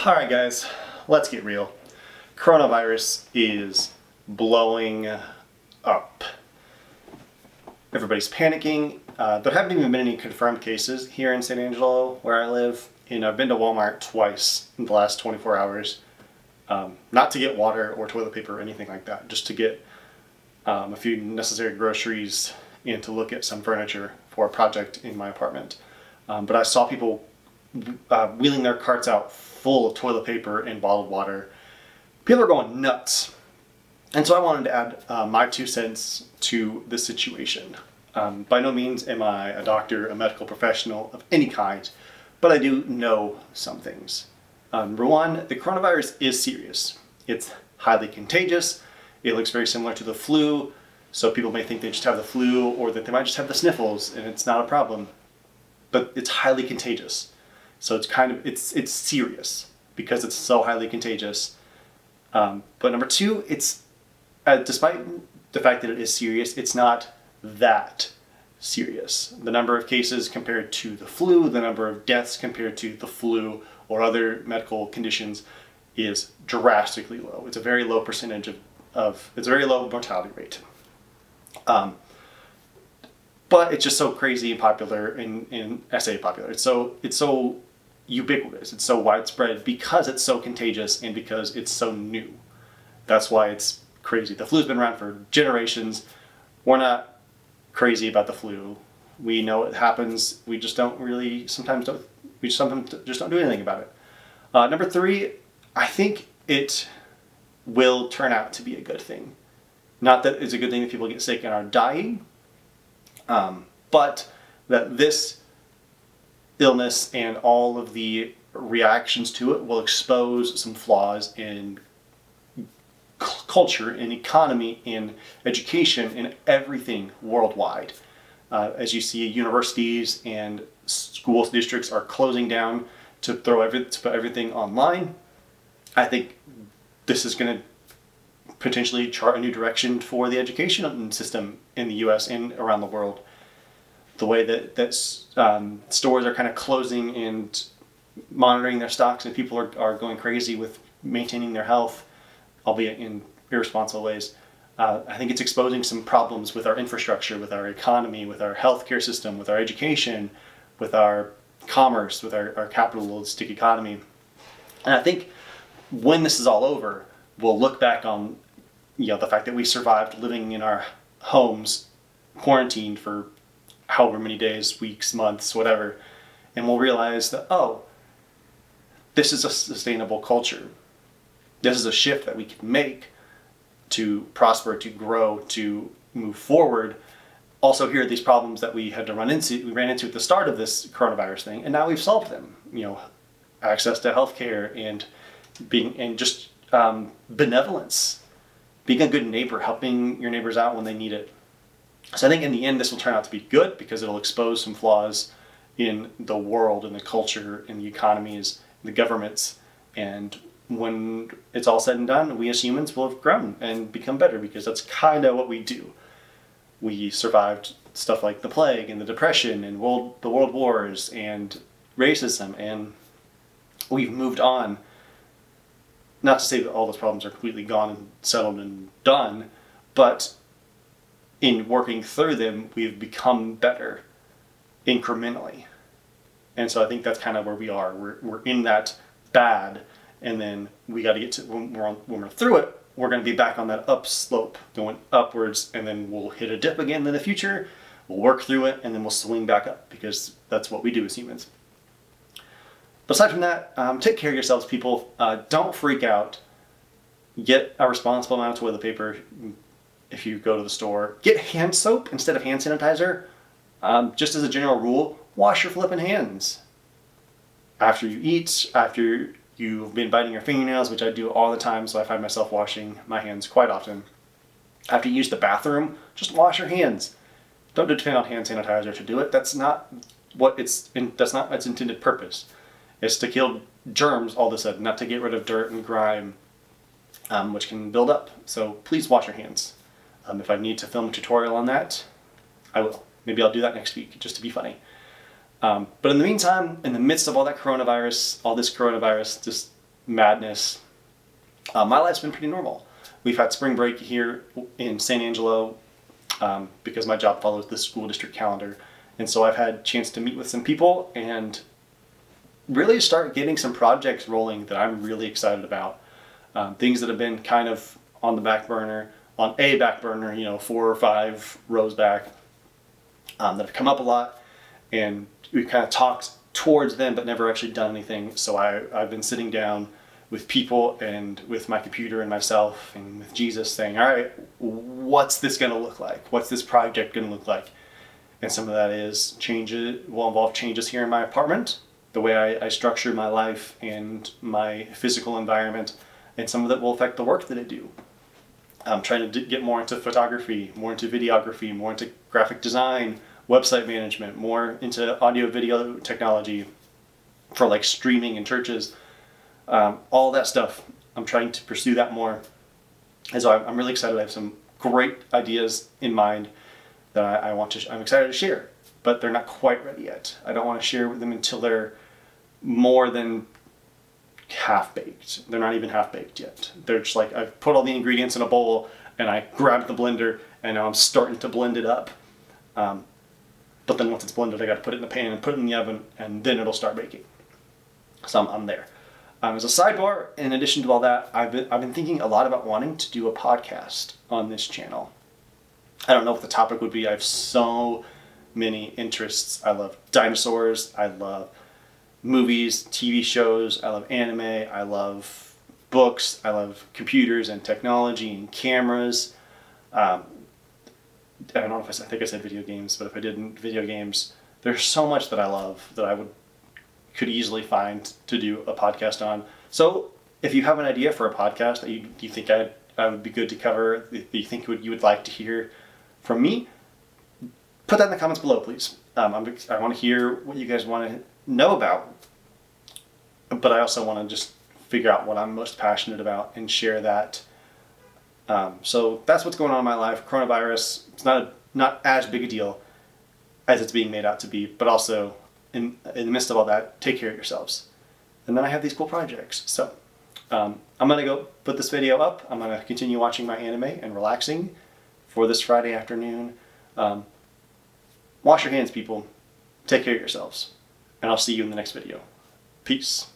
Alright guys, let's get real. Coronavirus is blowing up. Everybody's panicking. There haven't even been any confirmed cases here in San Angelo, where I live. And I've been to Walmart twice in the last 24 hours. Not to get water or toilet paper or anything like that, just to get a few necessary groceries and to look at some furniture for a project in my apartment. But I saw people wheeling their carts out full of toilet paper and bottled water. People are going nuts. And so I wanted to add my 2 cents to the situation. By no means am I a doctor, a medical professional of any kind, but I do know some things. Number one, the coronavirus is serious. It's highly contagious. It looks very similar to the flu, so people may think they just have the flu or that they might just have the sniffles and it's not a problem. But it's highly contagious. So it's serious because it's so highly contagious. But number two, it's despite the fact that it is serious, it's not that serious. The number of cases compared to the flu, the number of deaths compared to the flu or other medical conditions is drastically low. It's a very low percentage it's a very low mortality rate. But it's just so crazy and popular and I say popular. It's so ubiquitous. It's so widespread because it's so contagious and because it's so new. That's why it's crazy. The flu's been around for generations. We're not crazy about the flu. We know it happens. We just don't really sometimes don't do anything about it. Number three, I think it will turn out to be a good thing. Not that it's a good thing that people get sick and are dying, but that this illness and all of the reactions to it will expose some flaws in culture, in economy, in education, in everything worldwide. As you see, universities and school districts are closing down to put everything online. I think this is going to potentially chart a new direction for the education system in the U.S. and around the world. The way that stores are kind of closing and monitoring their stocks, and people are going crazy with maintaining their health, albeit in irresponsible ways. I think it's exposing some problems with our infrastructure, with our economy, with our healthcare system, with our education, with our commerce, with our capitalistic economy. And I think when this is all over, we'll look back on the fact that we survived living in our homes, quarantined for however many days, weeks, months, whatever, and we'll realize that, oh, this is a sustainable culture. This is a shift that we can make to prosper, to grow, to move forward. Also, here are these problems that we ran into at the start of this coronavirus thing, and now we've solved them. Access to healthcare and benevolence, being a good neighbor, helping your neighbors out when they need it. So I think in the end this will turn out to be good because it'll expose some flaws in the world, in the culture, in the economies, the governments, and when it's all said and done, we as humans will have grown and become better because that's kind of what we do. We survived stuff like the plague and the depression and the world wars and racism, and we've moved on. Not to say that all those problems are completely gone and settled and done, but in working through them, we've become better incrementally. And so I think that's kind of where we are. We're in that bad, and then we got to get to, when we're through it, we're going to be back on that up slope, going upwards, and then we'll hit a dip again in the future. We'll work through it, and then we'll swing back up because that's what we do as humans. But aside from that, take care of yourselves, people. Don't freak out. Get a responsible amount of toilet paper. If you go to the store, get hand soap instead of hand sanitizer. Just as a general rule, wash your flipping hands. After you eat, after you've been biting your fingernails, which I do all the time, so I find myself washing my hands quite often. After you use the bathroom, just wash your hands. Don't depend on hand sanitizer to do it. That's not its intended purpose. It's to kill germs all of a sudden, not to get rid of dirt and grime, which can build up. So please wash your hands. If I need to film a tutorial on that, I will. Maybe I'll do that next week, just to be funny. But in the meantime, in the midst of all this coronavirus, just madness, my life's been pretty normal. We've had spring break here in San Angelo because my job follows the school district calendar. And so I've had a chance to meet with some people and really start getting some projects rolling that I'm really excited about. Things that have been kind of on the back burner, 4 or 5 rows back, that have come up a lot. And we've kind of talked towards them but never actually done anything. So I've been sitting down with people and with my computer and myself and with Jesus saying, all right, what's this going to look like? What's this project going to look like? And some of that will involve changes here in my apartment, the way I structure my life and my physical environment, and some of that will affect the work that I do. I'm trying to get more into photography, more into videography, more into graphic design, website management, more into audio video technology for like streaming in churches. All that stuff. I'm trying to pursue that more. And so I'm really excited. I have some great ideas in mind that I'm excited to share, but they're not quite ready yet. I don't want to share with them until they're more than half-baked. They're not even half-baked yet. They're just like, I've put all the ingredients in a bowl and I grabbed the blender and now I'm starting to blend it up. But then once it's blended, I got to put it in the pan and put it in the oven and then it'll start baking. So I'm there. As a sidebar, in addition to all that, I've been thinking a lot about wanting to do a podcast on this channel. I don't know what the topic would be. I have so many interests. I love dinosaurs. I love movies, TV shows. I love anime. I love books. I love computers and technology and cameras. I don't know if I think I said video games, but if I didn't, video games. There's so much that I love that I could easily find to do a podcast on. So if you have an idea for a podcast that you think I would be good to cover, that you think you would like to hear from me, put that in the comments below, please. I want to hear what you guys want to know about, but I also want to just figure out what I'm most passionate about and share that. So that's what's going on in my life. Coronavirus, it's not as big a deal as it's being made out to be, but also in the midst of all that, take care of yourselves. And then I have these cool projects. So I'm going to go put this video up. I'm going to continue watching my anime and relaxing for this Friday afternoon. Wash your hands, people. Take care of yourselves. And I'll see you in the next video. Peace.